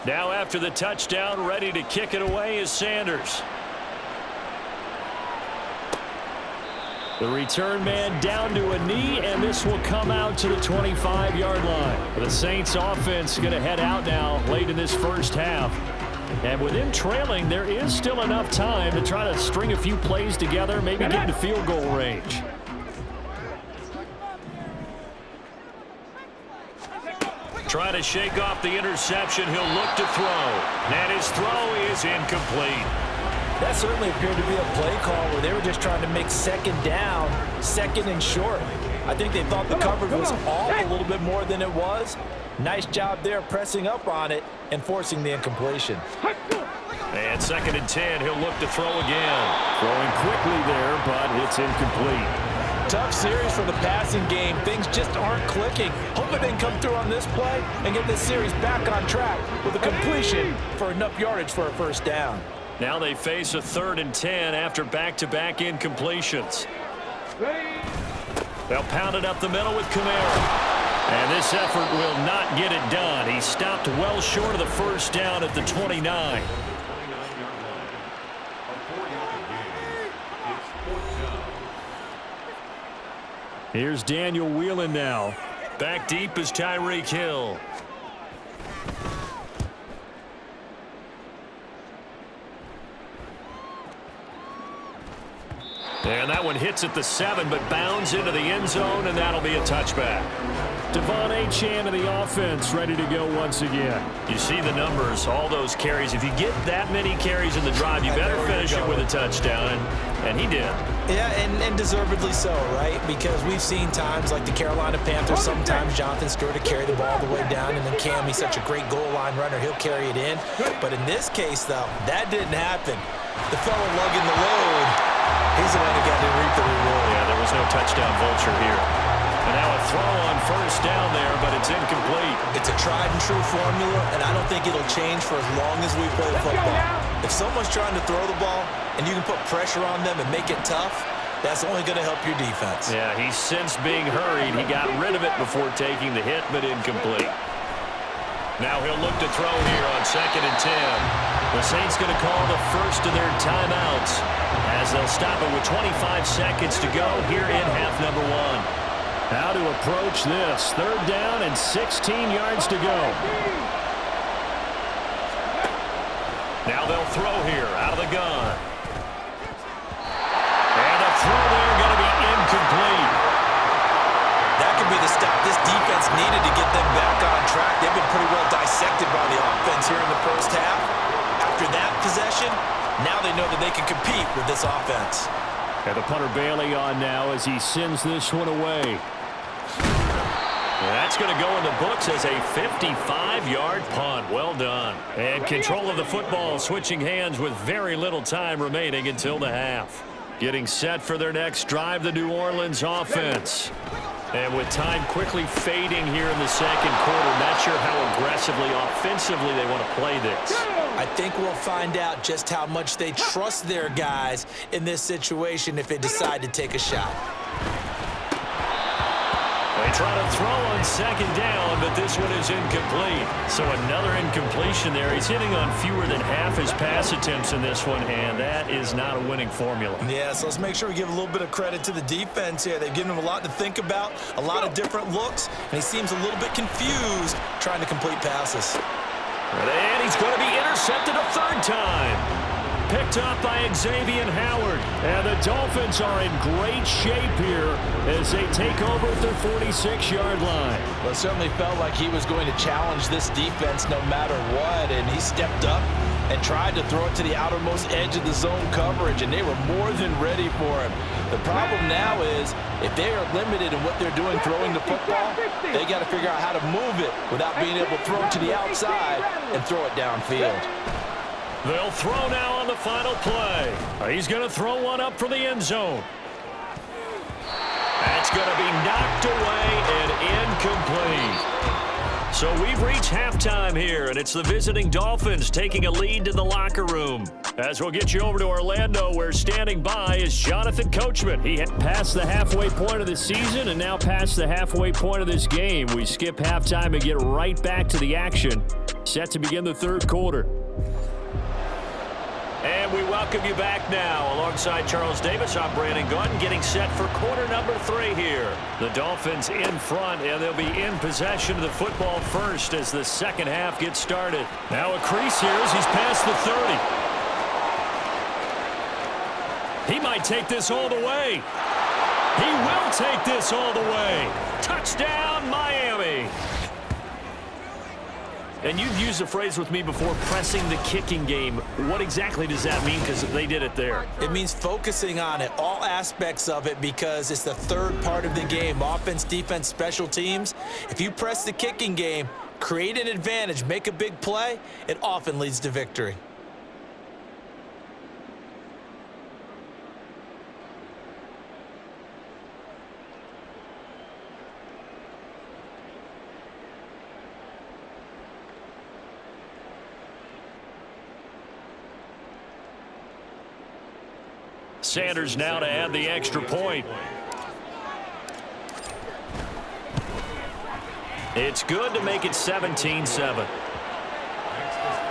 Now after the touchdown, ready to kick it away is Sanders. The return man down to a knee, and this will come out to the 25-yard line. The Saints offense going to head out now late in this first half. And with them trailing, there is still enough time to try to string a few plays together, maybe get into field goal range. Trying to shake off the interception. He'll look to throw. And his throw is incomplete. That certainly appeared to be a play call where they were just trying to make second down, second and short. I think they thought the coverage was off a little bit more than it was. Nice job there pressing up on it and forcing the incompletion. And 2nd and 10, he'll look to throw again. Throwing quickly there, but it's incomplete. Tough series for the passing game. Things just aren't clicking. Hopefully they can come through on this play and get this series back on track with a completion for enough yardage for a first down. Now they face a 3rd and 10 after back-to-back incompletions. They'll pound it up the middle with Kamara. And this effort will not get it done. He stopped well short of the first down at the 29. Here's Daniel Whelan now. Back deep is Tyreek Hill. And that one hits at the 7, but bounds into the end zone, and that'll be a touchback. Devon Achane of the offense ready to go once again. You see the numbers, all those carries. If you get that many carries in the drive, you better finish it with a touchdown, and he did. Yeah, and deservedly so, right? Because we've seen times like the Carolina Panthers, sometimes Jonathan Stewart to carry the ball all the way down, and then Cam, he's such a great goal line runner, he'll carry it in. But in this case, though, that didn't happen. The fellow lugging the load, he's the one who got to reap the reward. Yeah, there was no touchdown vulture here. And now a throw on first down there, but it's incomplete. It's a tried-and-true formula, and I don't think it'll change for as long as we play football. If someone's trying to throw the ball and you can put pressure on them and make it tough, that's only going to help your defense. Yeah, he's since being hurried. He got rid of it before taking the hit, but incomplete. Now he'll look to throw here on 2nd and 10. The Saints going to call the first of their timeouts as they'll stop it with 25 seconds to go here in half number 1. How to approach this. 3rd down and 16 yards to go. Now they'll throw here out of the gun. And a throw there going to be incomplete. That could be the stop this defense needed to get them back on track. They've been pretty well dissected by the offense here in the first half. After that possession, now they know that they can compete with this offense. And the punter Bailey on now as he sends this one away. That's going to go in the books as a 55-yard punt. Well done. And control of the football switching hands with very little time remaining until the half. Getting set for their next drive, the New Orleans offense. And with time quickly fading here in the second quarter, not sure how aggressively, offensively they want to play this. I think we'll find out just how much they trust their guys in this situation if they decide to take a shot. They try to throw on 2nd down, but this one is incomplete. So another incompletion there. He's hitting on fewer than half his pass attempts in this one, and that is not a winning formula. Yeah, so let's make sure we give a little bit of credit to the defense here. They've given him a lot to think about, a lot of different looks, and he seems a little bit confused trying to complete passes. And he's going to be intercepted a 3rd time. Picked up by Xavier Howard. And the Dolphins are in great shape here as they take over at their 46-yard line. Well, it certainly felt like he was going to challenge this defense no matter what, and he stepped up and tried to throw it to the outermost edge of the zone coverage, and they were more than ready for him. The problem now is if they are limited in what they're doing throwing the football, they got to figure out how to move it without being able to throw it to the outside and throw it downfield. They'll throw now on the final play. He's going to throw one up for the end zone. That's going to be knocked away and incomplete. So we've reached halftime here, and it's the visiting Dolphins taking a lead to the locker room. As we'll get you over to Orlando, where standing by is Jonathan Coachman. He had passed the halfway point of the season and now past the halfway point of this game. We skip halftime and get right back to the action. Set to begin the third quarter. And we welcome you back now. Alongside Charles Davis, I'm Brandon Gaudin, getting set for quarter number 3 here. The Dolphins in front, and they'll be in possession of the football first as the second half gets started. Now a crease here as he's past the 30. He might take this all the way. He will take this all the way. Touchdown, Miami. And you've used the phrase with me before, pressing the kicking game. What exactly does that mean? Because they did it there. It means focusing on it, all aspects of it, because it's the third part of the game. Offense, defense, special teams. If you press the kicking game, create an advantage, make a big play, it often leads to victory. Sanders now to add the extra point. It's good to make it 17-7.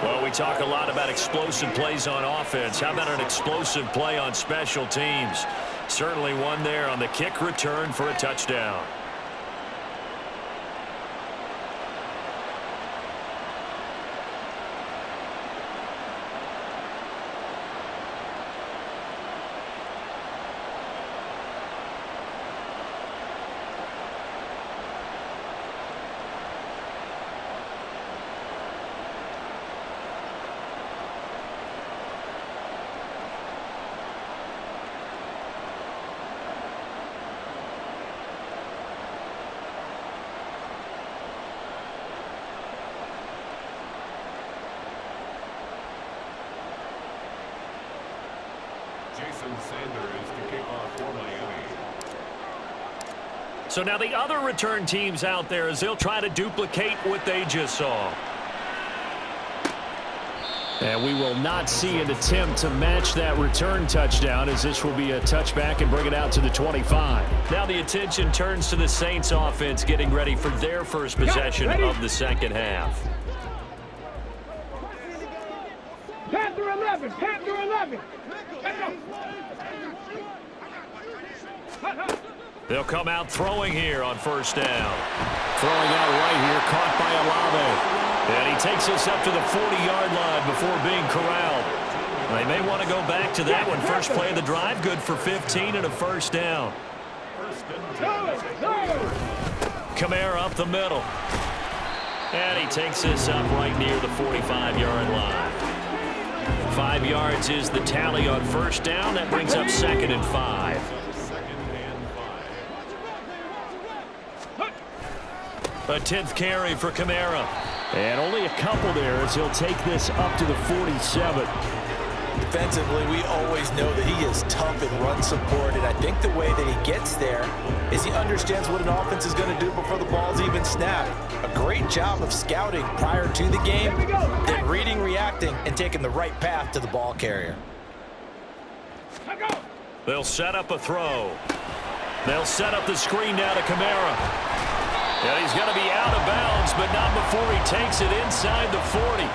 Well, we talk a lot about explosive plays on offense. How about an explosive play on special teams? Certainly one there on the kick return for a touchdown. So now the other return teams out there as they'll try to duplicate what they just saw. And we will not see an attempt to match that return touchdown, as this will be a touchback and bring it out to the 25. Now the attention turns to the Saints offense getting ready for their first possession of the second half. Panther 11, Panther 11. They'll come out throwing here on first down. Throwing out right here, caught by Olave. And he takes us up to the 40-yard line before being corralled. They may want to go back to that one. First play of the drive, good for 15 and a first down. Kamara up the middle. And he takes this up right near the 45-yard line. 5 yards is the tally on first down. That brings up 2nd and 5. A 10th carry for Kamara. And only a couple there as he'll take this up to the 47. Defensively, we always know that he is tough in run support, and I think the way that he gets there is he understands what an offense is going to do before the ball's even snapped. A great job of scouting prior to the game, then reading, reacting, and taking the right path to the ball carrier. They'll set up a throw. They'll set up the screen now to Kamara. And he's going to be out of bounds, but not before he takes it inside the 40.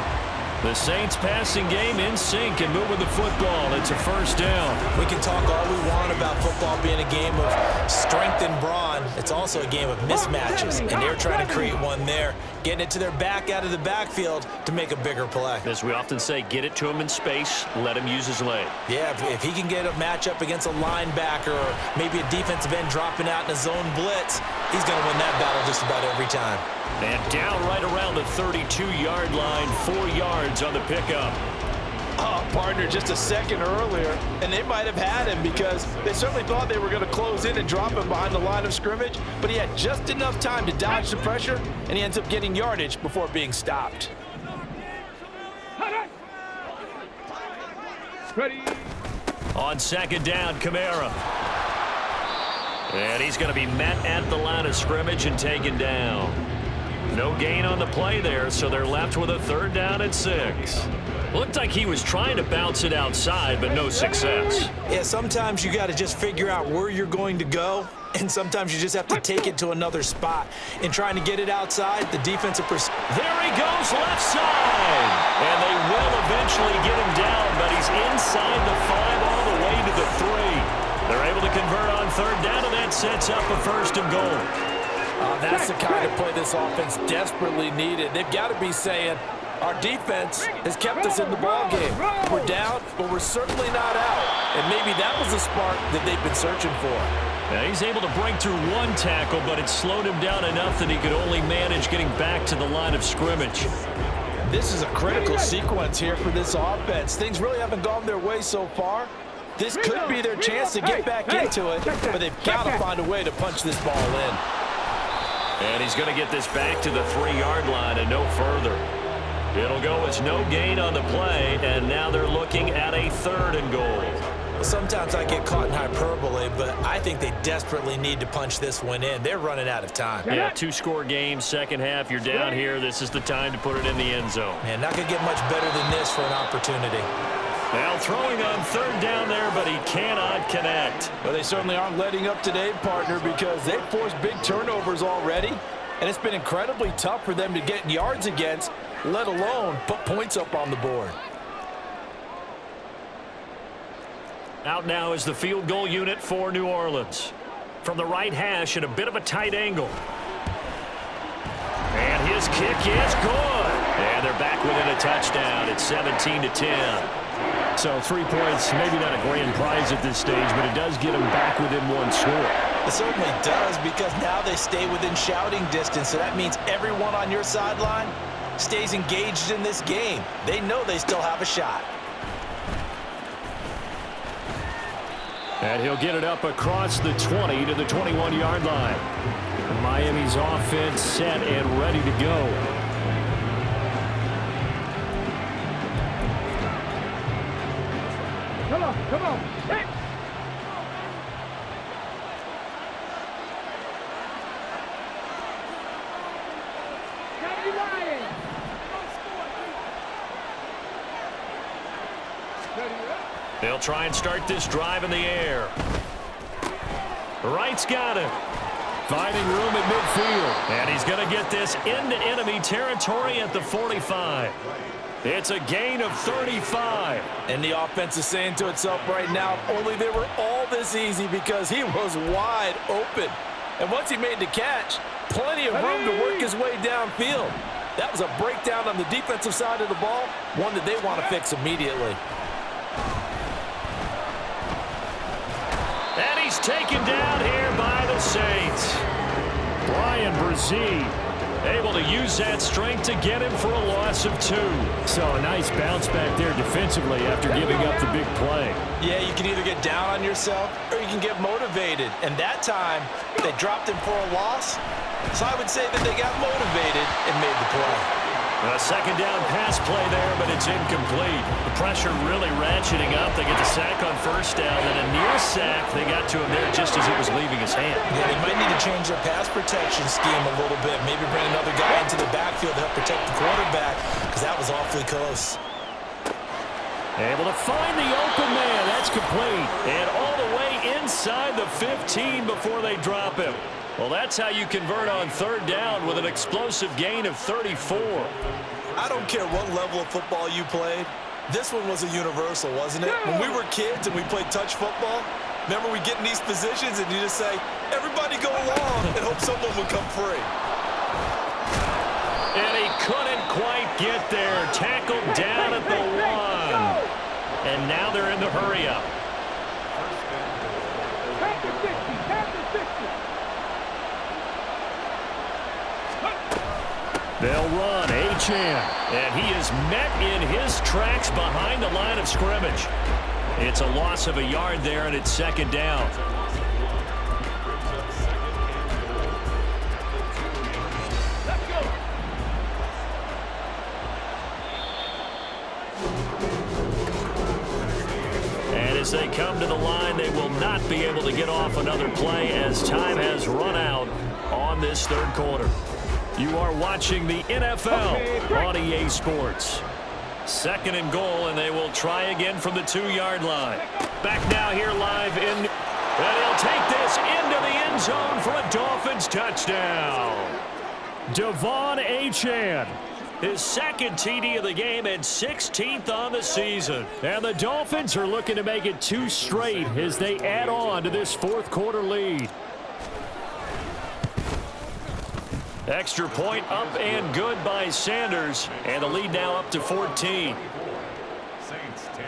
The Saints passing game in sync and moving the football. It's a first down. We can talk all we want about football being a game of strength and brawn. It's also a game of mismatches, and they're trying to create one there, getting it to their back out of the backfield to make a bigger play. As we often say, get it to him in space, let him use his leg. Yeah, if he can get a matchup against a linebacker or maybe a defensive end dropping out in a zone blitz, he's going to win that battle just about every time. And down right around the 32-yard line, 4 yards on the pickup. Oh, partner, just a second earlier, and they might have had him because they certainly thought they were going to close in and drop him behind the line of scrimmage, but he had just enough time to dodge the pressure, and he ends up getting yardage before being stopped. Ready. On second down, Kamara. And he's going to be met at the line of scrimmage and taken down. No gain on the play there, so they're left with a 3rd down and 6. Looked like he was trying to bounce it outside, but no success. Yeah, sometimes you got to just figure out where you're going to go, and sometimes you just have to take it to another spot. In trying to get it outside, the defensive there he goes, left side. And they will eventually get him down, but he's inside the 5 all the way to the 3. They're able to convert on 3rd down, and that sets up a 1st and goal. That's the kind of play this offense desperately needed. They've got to be saying, our defense has kept us in the ballgame. We're down, but we're certainly not out. And maybe that was the spark that they've been searching for. Now he's able to break through 1 tackle, but it slowed him down enough that he could only manage getting back to the line of scrimmage. This is a critical sequence here for this offense. Things really haven't gone their way so far. This could be their chance to get back into it, but they've got to find a way to punch this ball in. And he's going to get this back to the 3-yard line and no further. It'll go as no gain on the play, and now they're looking at a 3rd and goal. Sometimes I get caught in hyperbole, but I think they desperately need to punch this one in. They're running out of time. Yeah, 2-score game, 2nd half, you're down here. This is the time to put it in the end zone. Man, not going to get much better than this for an opportunity. Now throwing on 3rd down there, but he cannot connect. Well, they certainly aren't letting up today, partner, because they've forced big turnovers already, and it's been incredibly tough for them to get yards against, let alone put points up on the board. Out now is the field goal unit for New Orleans. From the right hash at a bit of a tight angle. And his kick is good. And they're back within a touchdown. It's 17-10. So 3 points, maybe not a grand prize at this stage, but it does get them back within 1 score. It certainly does, because now they stay within shouting distance, so that means everyone on your sideline stays engaged in this game. They know they still have a shot. And he'll get it up across the 20 to the 21-yard line. Miami's offense set and ready to go. Come on. Hey. They'll try and start this drive in the air. Wright's got it. Finding room at midfield. And he's going to get this into enemy territory at the 45. It's a gain of 35. And the offense is saying to itself right now, if only they were all this easy, because he was wide open. And once he made the catch, plenty of room to work his way downfield. That was a breakdown on the defensive side of the ball, one that they want to fix immediately. And he's taken down here by the Saints. Bryan Bresee able to use that strength to get him for a loss of 2. So a nice bounce back there defensively after giving up the big play. Yeah, you can either get down on yourself or you can get motivated. And that time, they dropped him for a loss. So I would say that they got motivated and made the play. A 2nd down pass play there, but it's incomplete. The pressure really ratcheting up. They get the sack on 1st down, and a near sack. They got to him there just as it was leaving his hand. Yeah, they might need to change their pass protection scheme a little bit. Maybe bring another guy into the backfield to help protect the quarterback, because that was awfully close. Able to find the open man. That's complete. And all the way inside the 15 before they drop him. Well, that's how you convert on 3rd down with an explosive gain of 34. I don't care what level of football you played. This one was a universal, wasn't it? When we were kids and we played touch football, remember we get in these positions and you just say, everybody go along and hope someone would come free. And he couldn't quite get there. Tackled down at the 1. And now they're in the hurry-up. They'll run Achane, and he is met in his tracks behind the line of scrimmage. It's a loss of a yard there, and it's 2nd down. Let's go. And as they come to the line, they will not be able to get off another play as time has run out on this 3rd quarter. You are watching the NFL on EA Sports. 2nd and goal, and they will try again from the 2-yard line. Back now here live in, and he'll take this into the end zone for a Dolphins touchdown. Devon Achane, his 2nd TD of the game and 16th on the season. And the Dolphins are looking to make it 2 straight as they add on to this 4th quarter lead. Extra point up and good by Sanders, and the lead now up to 14. Saints 10.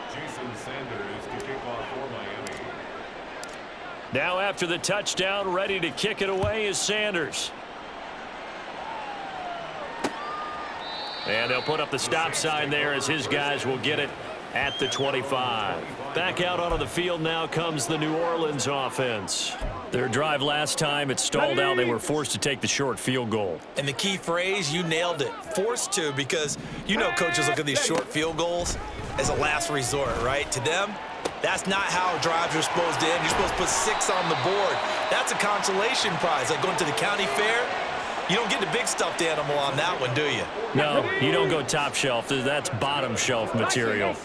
Jason Sanders to kick off for Miami. Now after the touchdown, ready to kick it away is Sanders. And they'll put up the stop sign there as his guys will get it at the 25. Back out onto the field now comes the New Orleans offense. Their drive last time, it stalled out. They were forced to take the short field goal. And the key phrase, you nailed it. Forced to, because you know coaches look at these short field goals as a last resort, right? To them, that's not how drives are supposed to end. You're supposed to put 6 on the board. That's a consolation prize, like going to the county fair. You don't get the big stuffed animal on that one, do you? No, you don't go top shelf. That's bottom shelf material.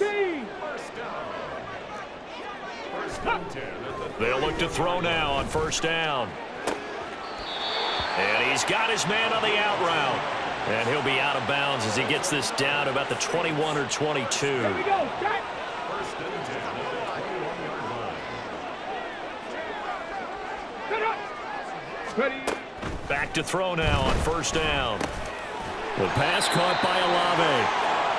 They'll look to throw now on 1st down. And he's got his man on the out route. And he'll be out of bounds as he gets this down to about the 21 or 22. Here we go. Ready. Back to throw now on 1st down. The pass caught by Olave.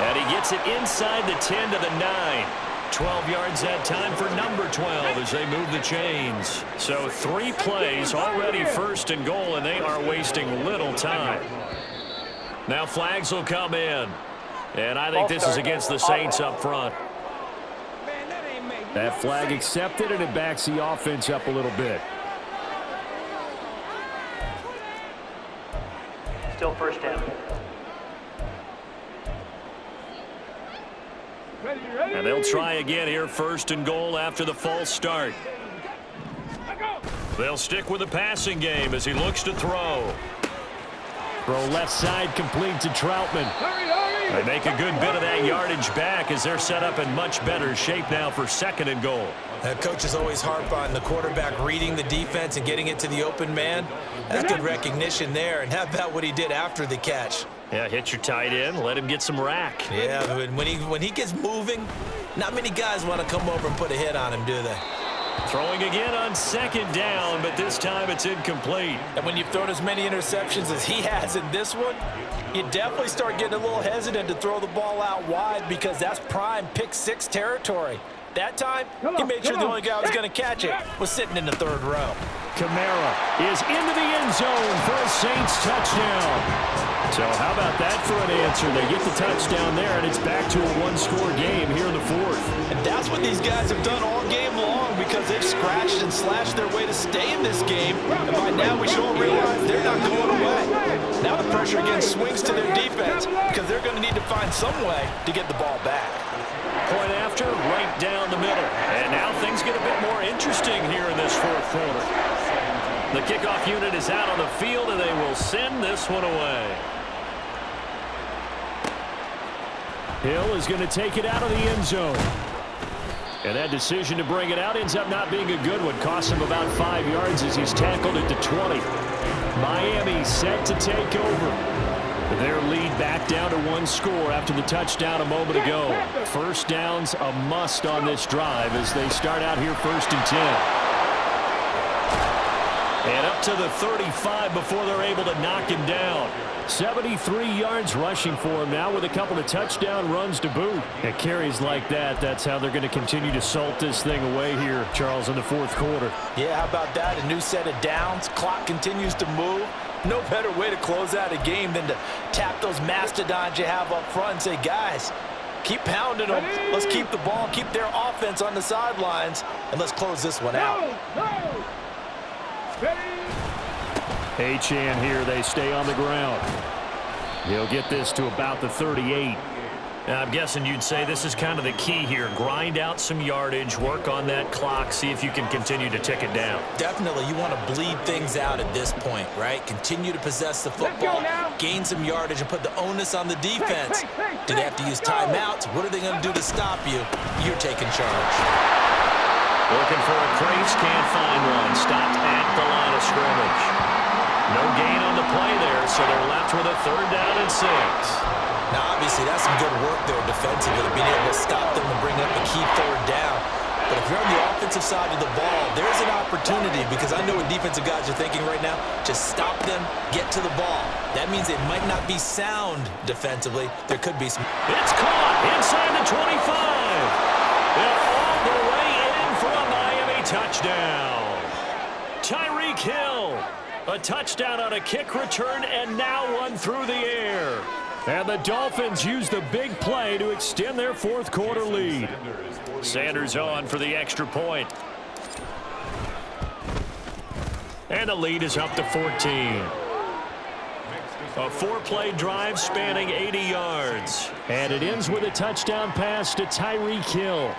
And he gets it inside the 10 to the 9. 12 yards that time for number 12 as they move the chains. So 3 plays already 1st and goal, and they are wasting little time. Now flags will come in. And I think this is against the Saints up front. That flag accepted, and it backs the offense up a little bit. Still 1st down. And they'll try again here, 1st and goal after the false start. They'll stick with the passing game as he looks to throw. Throw left side complete to Troutman. They make a good bit of that yardage back as they're set up in much better shape now for 2nd and goal. Coaches always harp on the quarterback reading the defense and getting it to the open man. That's good recognition there. And how about what he did after the catch? Yeah, hit your tight end, let him get some rack. Yeah, but when he gets moving, not many guys want to come over and put a hit on him, do they? Throwing again on 2nd down, but this time it's incomplete. And when you've thrown as many interceptions as he has in this one, you definitely start getting a little hesitant to throw the ball out wide because that's prime pick-6 territory. That time, he made sure the only guy who was going to catch it was sitting in the 3rd row. Kamara is into the end zone for a Saints touchdown. So how about that for an answer? They get the touchdown there, and it's back to a 1-score game here in the 4th. And that's what these guys have done all game long because they've scratched and slashed their way to stay in this game. And by now, we should all realize they're not going away. Now the pressure again swings to their defense because they're going to need to find some way to get the ball back. Point after, right down the middle. And now things get a bit more interesting here in this 4th quarter. The kickoff unit is out on the field, and they will send this one away. Hill is going to take it out of the end zone. And that decision to bring it out ends up not being a good one. Costs him about 5 yards as he's tackled at the 20. Miami set to take over. Their lead back down to 1 score after the touchdown a moment ago. 1st down's a must on this drive as they start out here 1st and 10. And up to the 35 before they're able to knock him down. 73 yards rushing for him now with a couple of touchdown runs to boot. And carries like that, that's how they're going to continue to salt this thing away here, Charles, in the 4th quarter. Yeah, how about that? A new set of downs. Clock continues to move. No better way to close out a game than to tap those mastodons you have up front and say, guys, keep pounding them. Let's keep the ball, keep their offense on the sidelines, and let's close this one out. Achane here, they stay on the ground. He'll get this to about the 38. I'm guessing you'd say this is kind of the key here. Grind out some yardage, work on that clock, see if you can continue to tick it down. Definitely, you want to bleed things out at this point, right? Continue to possess the football, gain some yardage, and put the onus on the defense. Do they have to use timeouts? What are they going to do to stop you? You're taking charge. Looking for a crease, can't find one. Stopped at the line of scrimmage. No gain on the play there, so they're left with a 3rd down and 6. Now, obviously, that's some good work there defensively, being able to stop them and bring up a key 3rd down. But if you're on the offensive side of the ball, there's an opportunity, because I know what defensive guys are thinking right now. Just stop them, get to the ball. That means they might not be sound defensively. There could be some. It's caught inside the 25. And all the way in for a Miami touchdown. Tyreek Hill, a touchdown on a kick return, and now one through the air. And the Dolphins use the big play to extend their 4th quarter lead. Sanders on for the extra point. And the lead is up to 14. A 4-play drive spanning 80 yards. And it ends with a touchdown pass to Tyreek Hill.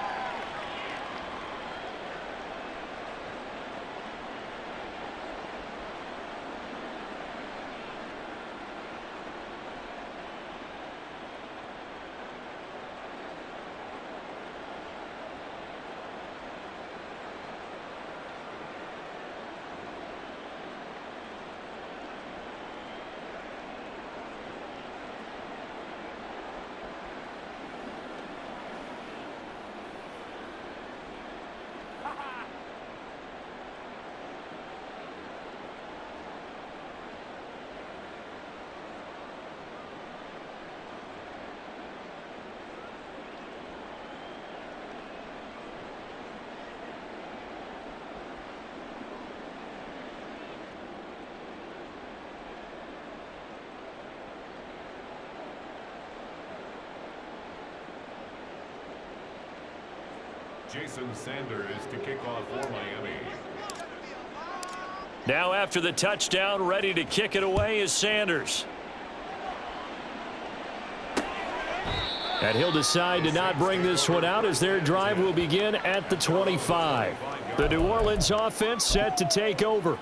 Jason Sanders to kick off for Miami. Now after the touchdown, ready to kick it away is Sanders. And he'll decide to not bring this one out as their drive will begin at the 25. The New Orleans offense set to take over.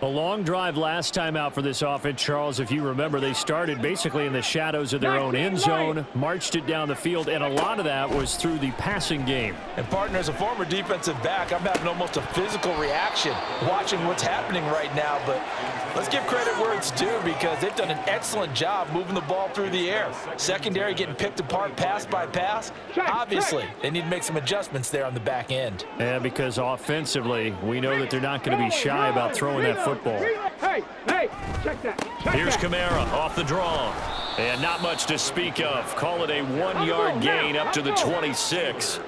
A long drive last time out for this offense, Charles. If you remember, they started basically in the shadows of their own end zone, marched it down the field, and a lot of that was through the passing game. And partner, as a former defensive back, I'm having almost a physical reaction watching what's happening right now. But let's give credit where it's due, because they've done an excellent job moving the ball through the air. Secondary getting picked apart pass by pass. Obviously, they need to make some adjustments there on the back end. Yeah, because offensively, we know that they're not going to be shy about throwing that football. Hey, check that. Here's Kamara off the draw. And not much to speak of. Call it a 1-yard gain up to the 26.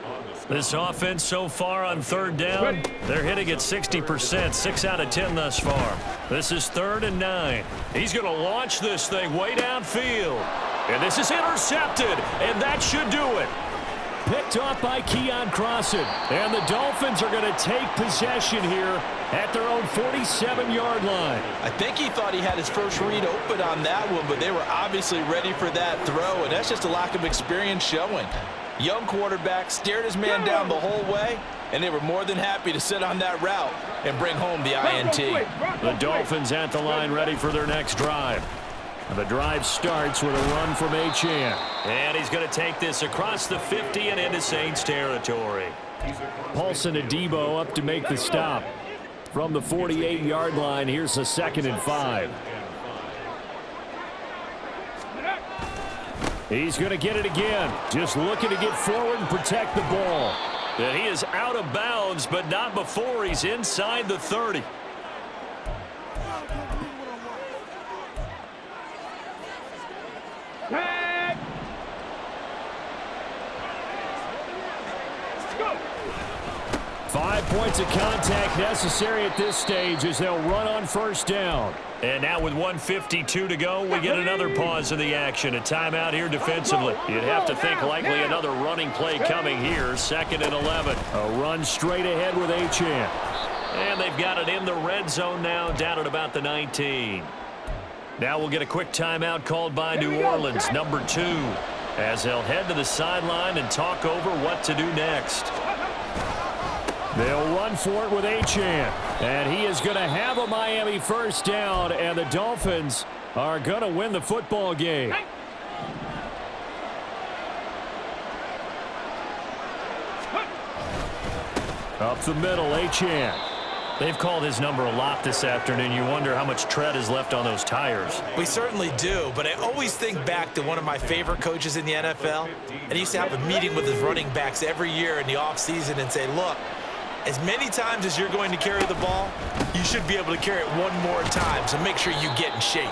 This offense so far on 3rd down, they're hitting at 60%, 6 out of 10 thus far. This is 3rd and 9. He's going to launch this thing way downfield. And this is intercepted, and that should do it. Picked off by Keon Crossan. And the Dolphins are going to take possession here at their own 47-yard line. I think he thought he had his first read open on that one, but they were obviously ready for that throw, and that's just a lack of experience showing. Young quarterback stared his man down the whole way, and they were more than happy to sit on that route and bring home the INT. The Dolphins at the line ready for their next drive. And the drive starts with a run from Achane. And he's going to take this across the 50 and into Saints territory. Paulson Adebo up to make the stop. From the 48-yard line, here's a 2nd and 5. He's going to get it again. Just looking to get forward and protect the ball. And he is out of bounds, but not before he's inside the 30. Tag. Let's go. 5 points of contact necessary at this stage as they'll run on 1st down. And now with 1:52 to go, we get another pause in the action. A timeout here defensively. You'd have to think likely another running play coming here. 2nd and 11. A run straight ahead with Achane. And they've got it in the red zone now, down at about the 19. Now we'll get a quick timeout called by New Orleans, number 2. as they'll head to the sideline and talk over what to do next. They'll run for it with Achane. And he is going to have a Miami first down, and the Dolphins are going to win the football game. Up the middle, Achane. They've called his number a lot this afternoon. You wonder how much tread is left on those tires. We certainly do, but I always think back to one of my favorite coaches in the NFL, and he used to have a meeting with his running backs every year in the offseason and say, look, as many times as you're going to carry the ball, you should be able to carry it one more time, so make sure you get in shape.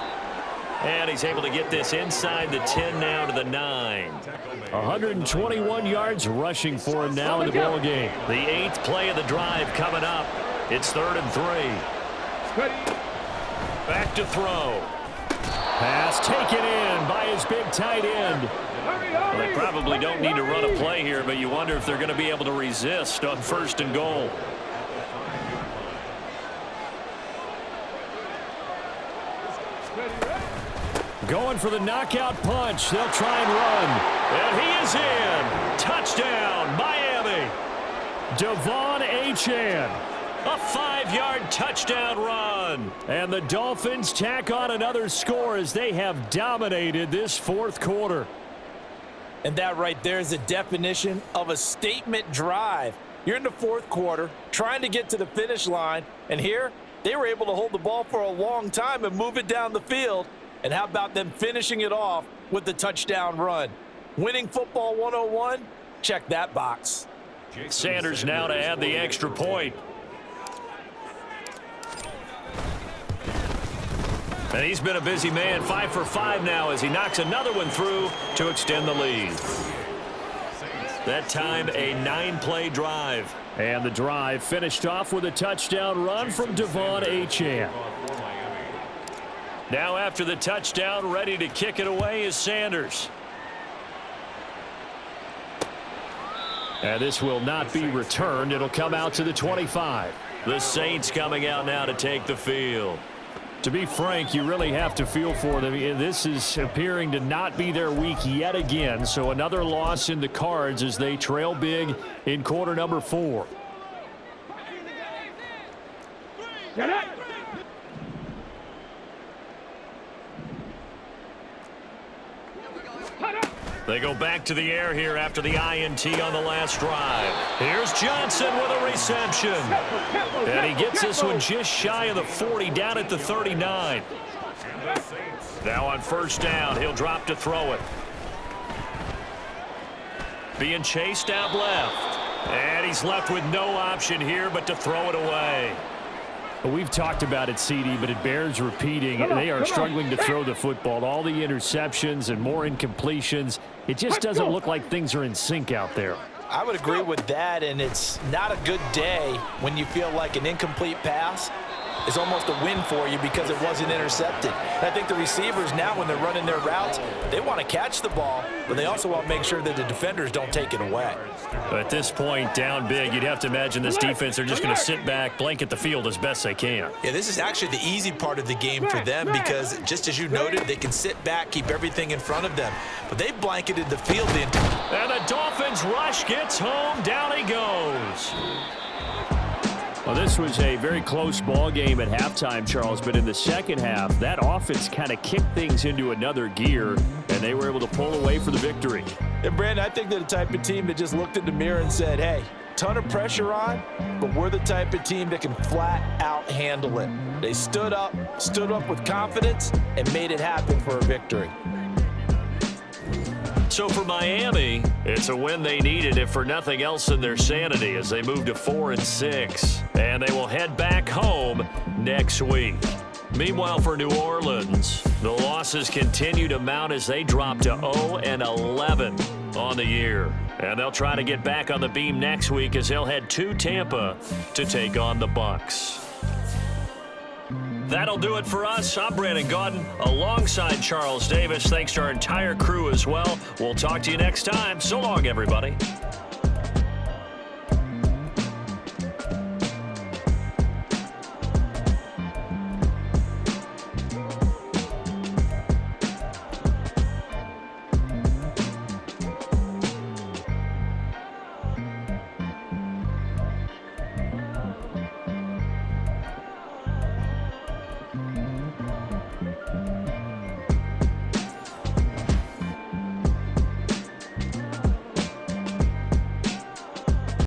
And he's able to get this inside the 10 now to the 9. 121 yards rushing for him now in the ball game. The 8th play of the drive coming up. It's 3rd and 3. Back to throw. Pass taken in by his big tight end. Well, they probably don't need to run a play here, but you wonder if they're going to be able to resist on 1st and goal. Going for the knockout punch. They'll try and run. And he is in. Touchdown, Miami. Devon Achane. A 5-yard touchdown run. And the Dolphins tack on another score as they have dominated this 4th quarter. And that right there is the definition of a statement drive. You're in the 4th quarter, trying to get to the finish line, and here they were able to hold the ball for a long time and move it down the field. And how about them finishing it off with the touchdown run? Winning football 101? Check that box. Sanders now to add the extra point. And he's been a busy man, 5 for 5 now as he knocks another one through to extend the lead. That time a 9-play drive. And the drive finished off with a touchdown run from Devon Achane. Now after the touchdown, ready to kick it away is Sanders. And this will not be returned. It'll come out to the 25. The Saints coming out now to take the field. To be frank, you really have to feel for them. This is appearing to not be their week yet again. So another loss in the cards as they trail big in quarter number 4. Get it! They go back to the air here after the INT on the last drive. Here's Johnson with a reception. And he gets this one just shy of the 40, down at the 39. Now on 1st down, he'll drop to throw it. Being chased out left. And he's left with no option here but to throw it away. We've talked about it, CD, but it bears repeating. They are struggling to throw the football. All the interceptions and more incompletions. It just doesn't look like things are in sync out there. I would agree with that, and it's not a good day when you feel like an incomplete pass is almost a win for you because it wasn't intercepted. And I think the receivers now, when they're running their routes, they want to catch the ball, but they also want to make sure that the defenders don't take it away. But at this point, down big, you'd have to imagine this defense are just going to sit back, blanket the field as best they can. Yeah, this is actually the easy part of the game for them because, just as you noted, they can sit back, keep everything in front of them. But they've blanketed the field the entire. And the Dolphins rush gets home. Down he goes. Well, this was a very close ball game at halftime, Charles, but in the second half, that offense kind of kicked things into another gear, and they were able to pull away for the victory. And, Brandon, I think they're the type of team that just looked in the mirror and said, hey, ton of pressure on, but we're the type of team that can flat out handle it. They stood up with confidence, and made it happen for a victory. So for Miami, it's a win they needed, if for nothing else than their sanity, as they move to 4-6. And they will head back home next week. Meanwhile, for New Orleans, the losses continue to mount as they drop to 0-11 on the year. And they'll try to get back on the beam next week as they'll head to Tampa to take on the Bucks. That'll do it for us. I'm Brandon Gaudin alongside Charles Davis. Thanks to our entire crew as well. We'll talk to you next time. So long, everybody.